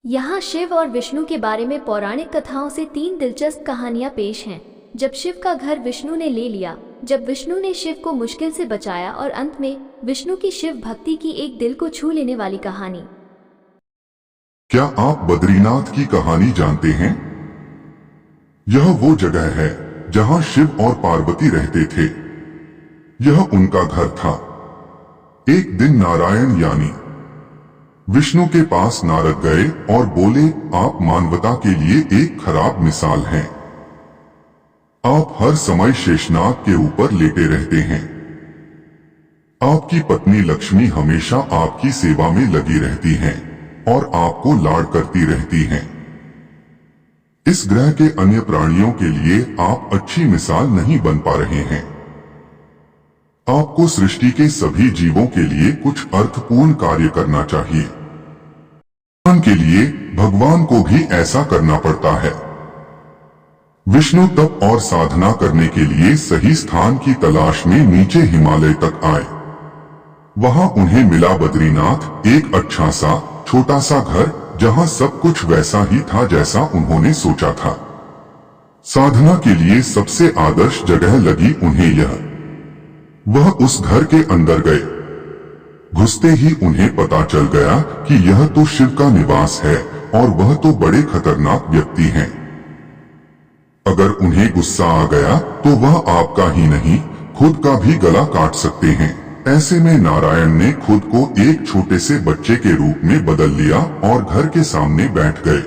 यहाँ शिव और विष्णु के बारे में पौराणिक कथाओं से 3 दिलचस्प कहानियाँ पेश हैं। जब शिव का घर विष्णु ने ले लिया, जब विष्णु ने शिव को मुश्किल से बचाया और अंत में विष्णु की शिव भक्ति की एक दिल को छू लेने वाली कहानी। क्या आप बद्रीनाथ की कहानी जानते हैं? यह वो जगह है जहां शिव और पार्वती रहते थे। यह उनका घर था। एक दिन नारायण यानी विष्णु के पास नारद गए और बोले, आप मानवता के लिए एक खराब मिसाल हैं। आप हर समय शेषनाग के ऊपर लेटे रहते हैं। आपकी पत्नी लक्ष्मी हमेशा आपकी सेवा में लगी रहती हैं और आपको लाड करती रहती हैं। इस ग्रह के अन्य प्राणियों के लिए आप अच्छी मिसाल नहीं बन पा रहे हैं। आपको सृष्टि के सभी जीवों के लिए कुछ अर्थपूर्ण कार्य करना चाहिए। भगवान के लिए भगवान को भी ऐसा करना पड़ता है। विष्णु तप और साधना करने के लिए सही स्थान की तलाश में नीचे हिमालय तक आए। वहां उन्हें मिला बद्रीनाथ, एक अच्छा सा छोटा सा घर जहां सब कुछ वैसा ही था जैसा उन्होंने सोचा था। साधना के लिए सबसे आदर्श जगह लगी उन्हें यह। वह उस घर के अंदर गए। घुसते ही उन्हें पता चल गया कि यह तो शिव का निवास है और वह तो बड़े खतरनाक व्यक्ति हैं। अगर उन्हें गुस्सा आ गया तो वह आपका ही नहीं खुद का भी गला काट सकते हैं। ऐसे में नारायण ने खुद को एक छोटे से बच्चे के रूप में बदल लिया और घर के सामने बैठ गए।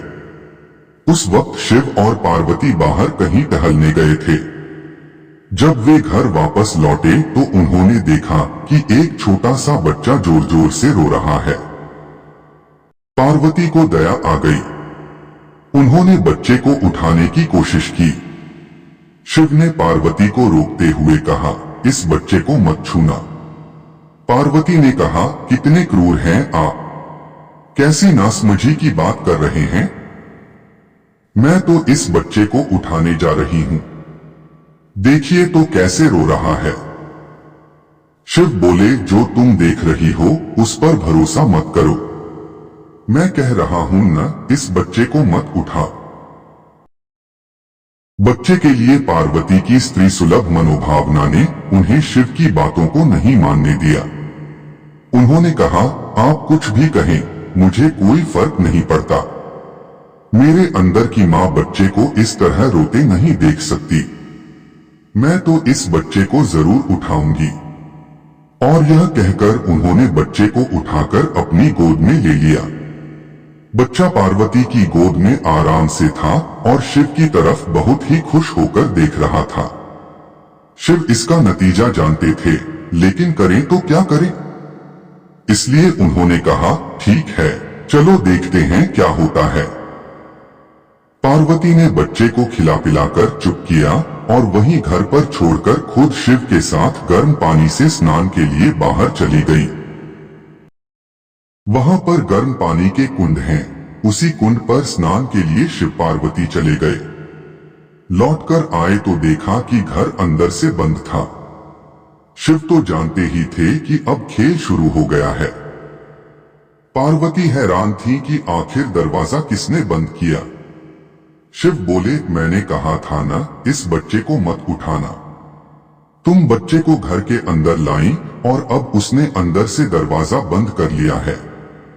उस वक्त शिव और पार्वती बाहर कहीं टहलने गए थे। जब वे घर वापस लौटे तो उन्होंने देखा कि एक छोटा सा बच्चा जोर जोर से रो रहा है। पार्वती को दया आ गई। उन्होंने बच्चे को उठाने की कोशिश की। शिव ने पार्वती को रोकते हुए कहा, इस बच्चे को मत छूना। पार्वती ने कहा, कितने क्रूर हैं आप, कैसी नासमझी की बात कर रहे हैं। मैं तो इस बच्चे को उठाने जा रही हूं, देखिए तो कैसे रो रहा है। शिव बोले, जो तुम देख रही हो उस पर भरोसा मत करो। मैं कह रहा हूं न, इस बच्चे को मत उठा। बच्चे के लिए पार्वती की स्त्री सुलभ मनोभावना ने उन्हें शिव की बातों को नहीं मानने दिया। उन्होंने कहा, आप कुछ भी कहें, मुझे कोई फर्क नहीं पड़ता। मेरे अंदर की मां बच्चे को इस तरह रोते नहीं देख सकती। मैं तो इस बच्चे को जरूर उठाऊंगी। और यह कहकर उन्होंने बच्चे को उठाकर अपनी गोद में ले लिया। बच्चा पार्वती की गोद में आराम से था और शिव की तरफ बहुत ही खुश होकर देख रहा था। शिव इसका नतीजा जानते थे, लेकिन करें तो क्या करें। इसलिए उन्होंने कहा, ठीक है, चलो देखते हैं क्या होता है। पार्वती ने बच्चे को खिला पिलाकर चुप किया और वहीं घर पर छोड़कर खुद शिव के साथ गर्म पानी से स्नान के लिए बाहर चली गई। वहां पर गर्म पानी के कुंड हैं। उसी कुंड पर स्नान के लिए शिव पार्वती चले गए। लौटकर आए तो देखा कि घर अंदर से बंद था। शिव तो जानते ही थे कि अब खेल शुरू हो गया है। पार्वती हैरान थी कि आखिर दरवाजा किसने बंद किया। शिव बोले, मैंने कहा था ना, इस बच्चे को मत उठाना। तुम बच्चे को घर के अंदर लाई और अब उसने अंदर से दरवाजा बंद कर लिया है।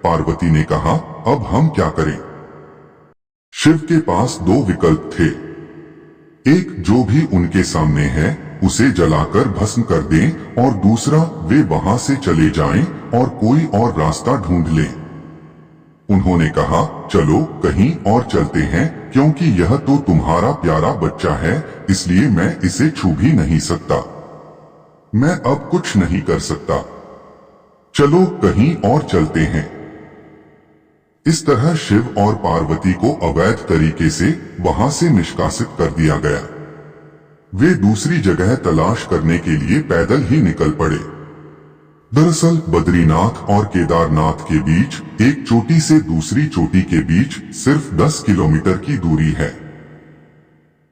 पार्वती ने कहा, अब हम क्या करें। शिव के पास 2 विकल्प थे। एक, जो भी उनके सामने है उसे जलाकर भस्म कर दें, और दूसरा, वे वहां से चले जाएं और कोई और रास्ता ढूंढ लें। उन्होंने कहा, चलो कहीं और चलते हैं, क्योंकि यह तो तुम्हारा प्यारा बच्चा है, इसलिए मैं इसे छू भी नहीं सकता। मैं अब कुछ नहीं कर सकता। चलो कहीं और चलते हैं। इस तरह शिव और पार्वती को अवैध तरीके से वहां से निष्कासित कर दिया गया। वे दूसरी जगह तलाश करने के लिए पैदल ही निकल पड़े। दरअसल बद्रीनाथ और केदारनाथ के बीच एक चोटी से दूसरी चोटी के बीच सिर्फ 10 किलोमीटर की दूरी है।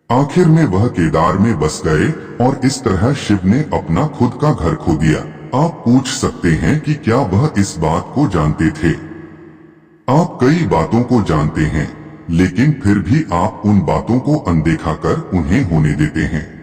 आखिर में वह केदार में बस गए और इस तरह शिव ने अपना खुद का घर खो दिया। आप पूछ सकते हैं कि क्या वह इस बात को जानते थे। आप कई बातों को जानते हैं, लेकिन फिर भी आप उन बातों को अनदेखा कर उन्हें होने देते हैं।